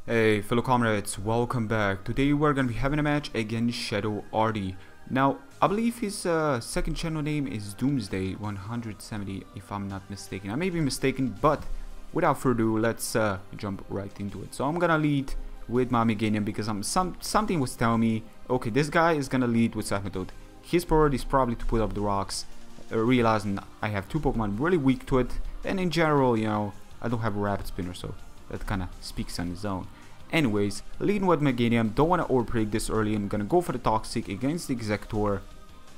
Hey fellow comrades, welcome back. Today we're gonna be having a match against Shadow Artie. Now, I believe his second channel name is Doomsday 170 if I'm not mistaken. I may be mistaken, but without further ado, let's jump right into it. So I'm gonna lead with my Meganium because something was telling me, okay, this guy is gonna lead with Method. His priority is probably to put up the rocks, realizing I have two Pokemon really weak to it, and in general, you know, I don't have a Rapid Spinner, so that kind of speaks on its own. Anyways, leading with Meganium, don't want to overpredict this early. I'm gonna go for the Toxic against the Executor.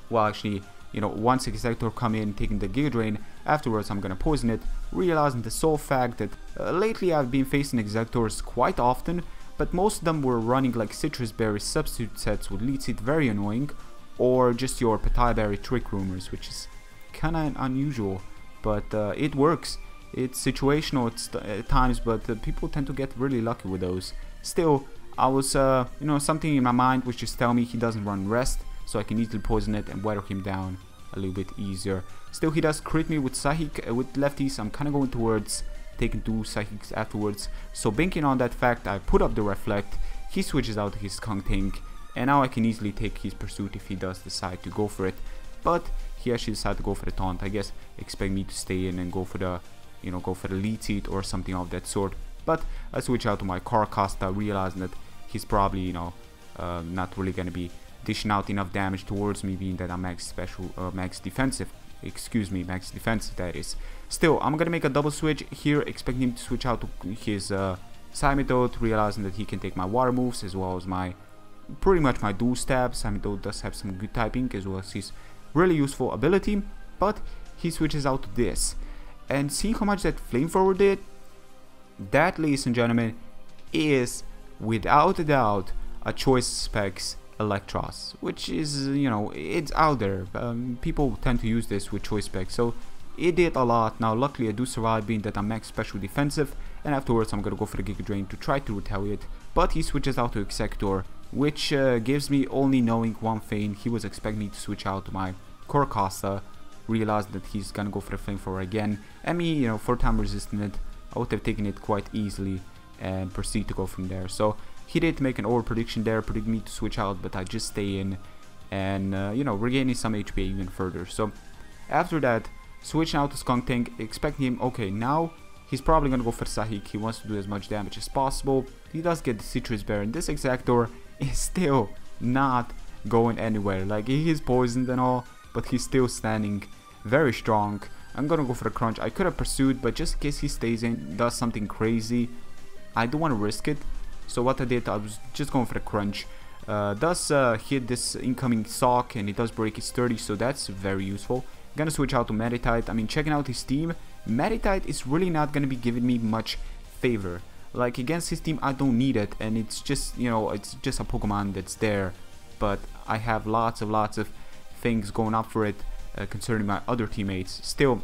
Well, actually, you know, once Executor come in taking the Giga Drain, afterwards I'm gonna poison it, realizing the sole fact that lately I've been facing Executors quite often, but most of them were running like Citrus Berry substitute sets with Lead Seed, very annoying, or just your Petai Berry Trick Rumors, which is kinda unusual, but it works. It's situational at times, but people tend to get really lucky with those. Still, I was, you know, something in my mind which just tell me he doesn't run Rest, so I can easily poison it and weather him down a little bit easier. Still, he does crit me with Psychic, with lefties. I'm kind of going towards taking two Psychics afterwards. So banking on that fact, I put up the Reflect. He switches out to his Skunk Tank, and now I can easily take his Pursuit if he does decide to go for it. But he actually decided to go for the Taunt. I guess expect me to stay in and go for the, you know, go for the Lead Seed or something of that sort. But I switch out to my Carcosta, realizing that he's probably, you know, not really gonna be dishing out enough damage towards me, being that I'm max defensive. Excuse me, max defensive that is. Still, I'm gonna make a double switch here, expecting him to switch out to his Psymethode, realizing that he can take my water moves as well as my pretty much my dual stab. Psymethode does have some good typing as well as his really useful ability, but he switches out to this. And see how much that Flamethrower did? That, ladies and gentlemen, is without a doubt a choice specs Electros, which is, you know, it's out there. People tend to use this with choice specs, so it did a lot. Now, luckily, I do survive, being that I'm max special defensive, and afterwards I'm gonna go for the Giga Drain to try to retaliate. But he switches out to Executor, which gives me only knowing one thing. He was expecting me to switch out to my Corcosta, realized that he's gonna go for the Flamethrower again, and me, you know, 4-time resisting it, I would have taken it quite easily and proceed to go from there. So he did make an over prediction there, predict me to switch out, but I just stay in and you know, regaining some HP even further. So after that, switching out to Skunk Tank, expecting him, okay, now he's probably gonna go for Psychic. He wants to do as much damage as possible. He does get the Citrus Bear, and this Executor is still not going anywhere. Like, he is poisoned and all, but he's still standing very strong. I'm gonna go for the Crunch. I could have pursued, but just in case he stays in, does something crazy, I don't want to risk it. So what I did, I was just going for the Crunch. Does hit this incoming Sock, and it does break his 30, so that's very useful. Gonna switch out to Meditite. I mean, checking out his team, Meditite is really not gonna be giving me much favor. Like, against his team, I don't need it, and it's just, you know, it's just a Pokemon that's there. But I have lots of things going up for it. Concerning my other teammates. Still,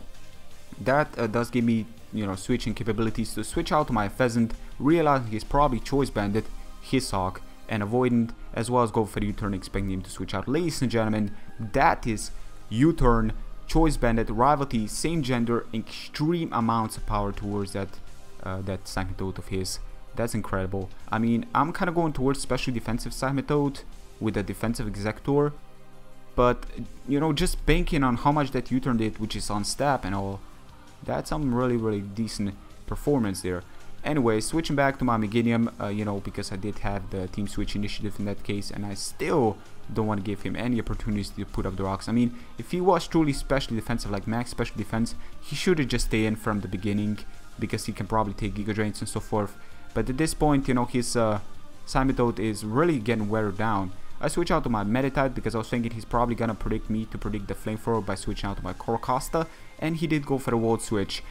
that does give me, you know, switching capabilities to switch out to my Pheasant, realizing he's probably Choice Bandit, his Hawk, and Avoidant, as well as go for the U-turn, expecting him to switch out. Ladies and gentlemen, that is U-turn, Choice Bandit, Rivalry, same gender, extreme amounts of power towards that Psymethode of his. That's incredible. I mean, I'm kind of going towards special defensive Psymethode with a defensive Executor. But, you know, just banking on how much that U-turn did, which is on stab and all, that's some really decent performance there. Anyway, switching back to my Meganium, you know, because I did have the team switch initiative in that case, and I still don't want to give him any opportunities to put up the rocks. I mean, if he was truly specially defensive, like max special defense, he should have just stayed in from the beginning, because he can probably take Giga Drains and so forth. But at this point, you know, his Psymethode is really getting weathered down. I switch out to my Meditite because I was thinking he's probably gonna predict me to predict the Flamethrower by switching out to my Corcosta, and he did go for the Volt Switch.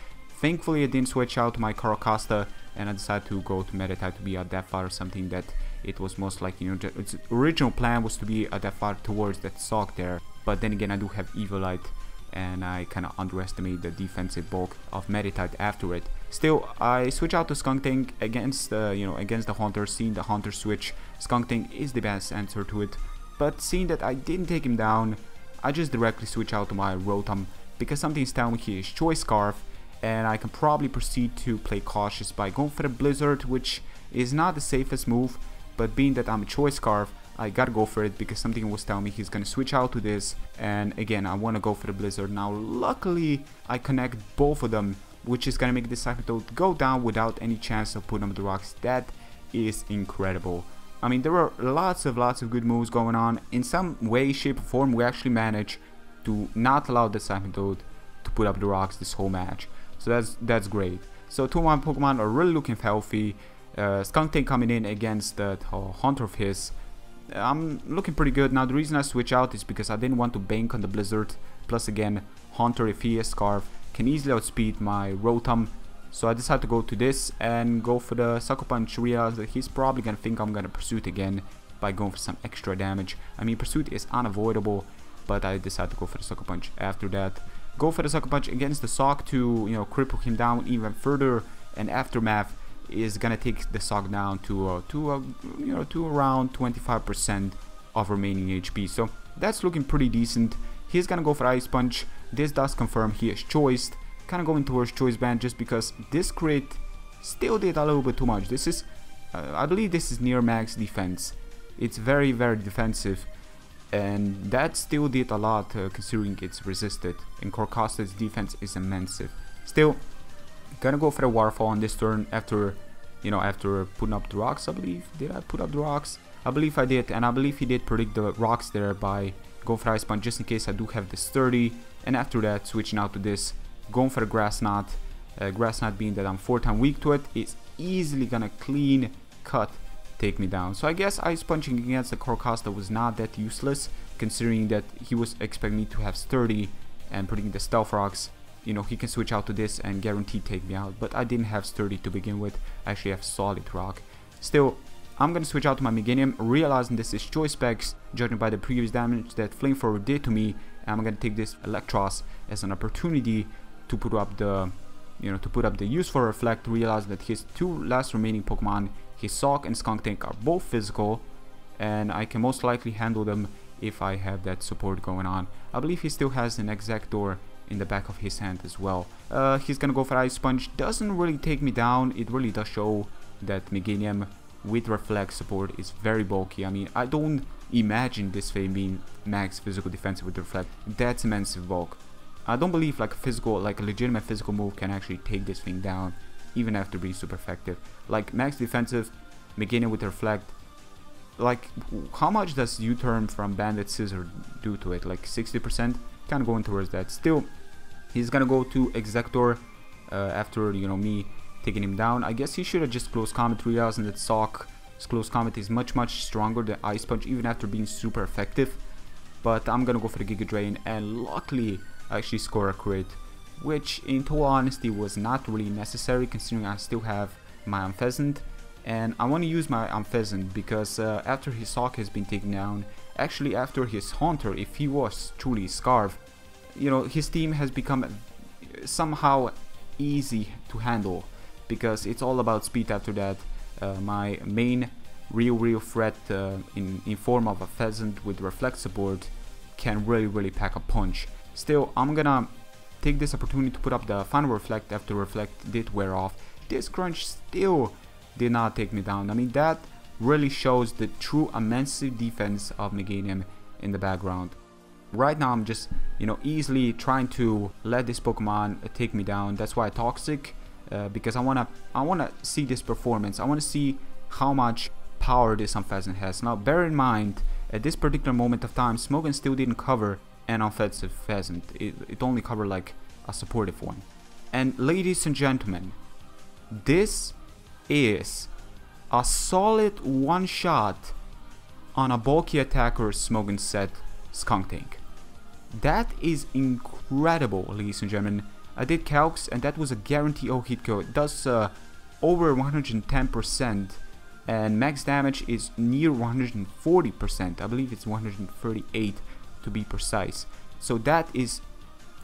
Thankfully, I didn't switch out to my Corcosta, and I decided to go to Meditite to be a Death Fire, something that it was most likely, you know, its original plan was to be a Death Fire towards that Sock there. But then again, I do have Evilite, and I kind of underestimate the defensive bulk of Meditite after it. Still, I switch out to Skunk Tank against you know, against the Haunter. Seeing the Haunter switch, Skunk Tank is the best answer to it. But seeing that I didn't take him down, I just directly switch out to my Rotom because something's telling me he is Choice Scarf, and I can probably proceed to play cautious by going for the Blizzard, which is not the safest move, but being that I'm a choice scarf, I gotta go for it because something was telling me he's gonna switch out to this, and again I want to go for the blizzard. Now luckily I connect both of them, which is gonna make this Cyclone go down without any chance of putting up the rocks. That is incredible. I mean, there are lots of good moves going on. In some way, shape or form, we actually managed to not allow the Cyclone to put up the rocks this whole match, so that's great. So two of my Pokemon are really looking healthy. Skunk Tank coming in against that Haunter of his. I'm looking pretty good. Now the reason I switch out is because I didn't want to bank on the blizzard. Plus again, Haunter, if he is Scarf, can easily outspeed my Rotom. So I decided to go to this and go for the Sucker Punch. Realize that he's probably gonna think I'm gonna Pursuit again by going for some extra damage. I mean, Pursuit is unavoidable, but I decided to go for the Sucker Punch after that. Go for the Sucker Punch against the Sock to, cripple him down even further, and Aftermath is gonna take the Sock down to around 25% of remaining HP. So that's looking pretty decent. He's gonna go for Ice Punch. This does confirm he is choiced. Kind of going towards Choice Band just because this crit still did a little bit too much. This is, I believe this is near max defense. It's very defensive, and that still did a lot considering it's resisted. And Corcosta's defense is immense. Still, gonna go for a Waterfall on this turn after putting up the rocks. I believe, did I put up the rocks? I believe I did, and I believe he did predict the rocks there by going for Ice Punch just in case I do have this 30. And after that, switching out to this, going for the Grass Knot. Grass Knot being that I'm 4-time weak to it, it's easily gonna clean cut take me down. So I guess Ice Punching against the Corcosta was not that useless, considering that he was expecting me to have sturdy and putting the Stealth Rocks. He can switch out to this and guarantee take me out, but I didn't have sturdy to begin with. I actually have Solid Rock. Still, I'm gonna switch out to my Meganium, realizing this is choice specs, judging by the previous damage that Flamethrower did to me. And I'm gonna take this Electros as an opportunity to put up the useful Reflect, realize that his two last remaining Pokemon, his Sock and Skunk Tank, are both physical, and I can most likely handle them if I have that support going on. I believe he still has an Exector in the back of his hand as well. He's gonna go for Ice Punch. Doesn't really take me down. It really does show that Meganium with Reflect support is very bulky. I mean, I don't imagine this thing being max physical defense with Reflect. That's immense bulk. I don't believe like a legitimate physical move can actually take this thing down, even after being super effective. Like max defensive, Meganium with Reflect. Like, how much does U-turn from Bandit Scissor do to it? Like 60%? Kind of going towards that. Still, he's gonna go to Exector after me taking him down. I guess he should have just Close Combat, realizing that Sock's Close Combat is much stronger than Ice Punch, even after being super effective. But I'm gonna go for the Giga Drain, and luckily I actually score a crit, which in total honesty was not really necessary considering I still have my Unpheasant, and I want to use my Unpheasant because after his Sock has been taken down, actually after his Haunter, if he was truly Scarf, his team has become somehow easy to handle because it's all about speed after that. My main real threat in form of a Pheasant with Reflect support can really pack a punch. Still, I'm gonna take this opportunity to put up the final Reflect after Reflect did wear off. This Crunch still did not take me down. I mean, that really shows the true immense defense of Meganium in the background. Right now I'm just, easily trying to let this Pokemon take me down. That's why Toxic, because I wanna see this performance. I wanna see how much power this Unpheasant has. Now bear in mind, at this particular moment of time, Smogon still didn't cover an offensive Pheasant. It only covered like a supportive one. And ladies and gentlemen, this is a solid one shot on a bulky attacker Smogon set Skunk Tank. That is incredible, ladies and gentlemen. I did calcs and that was a guarantee hit kill. It does over 110%, and max damage is near 140%. I believe it's 138 to be precise. So that is,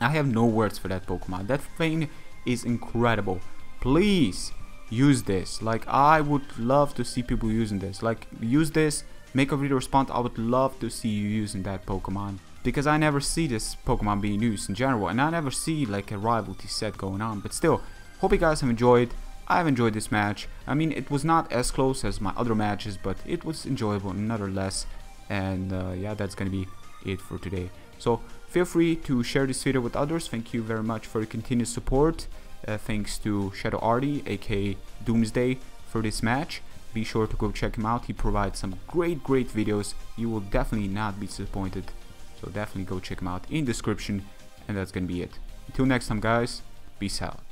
I have no words for that Pokemon. That thing is incredible. Please use this. Like, I would love to see people using this. Like, use this, make a video response. I would love to see you using that Pokemon, because I never see this Pokemon being used in general, and I never see like a rivalry set going on. But still, hope you guys have enjoyed. I've enjoyed this match. I mean, it was not as close as my other matches, but it was enjoyable nonetheless. And yeah, that's gonna be it for today. So feel free to share this video with others. Thank you very much for your continued support. Thanks to Shadow Arty, aka Doomsday, for this match. Be sure to go check him out. He provides some great videos. You will definitely not be disappointed. So definitely go check him out in the description. And that's gonna be it. Until next time, guys, peace out.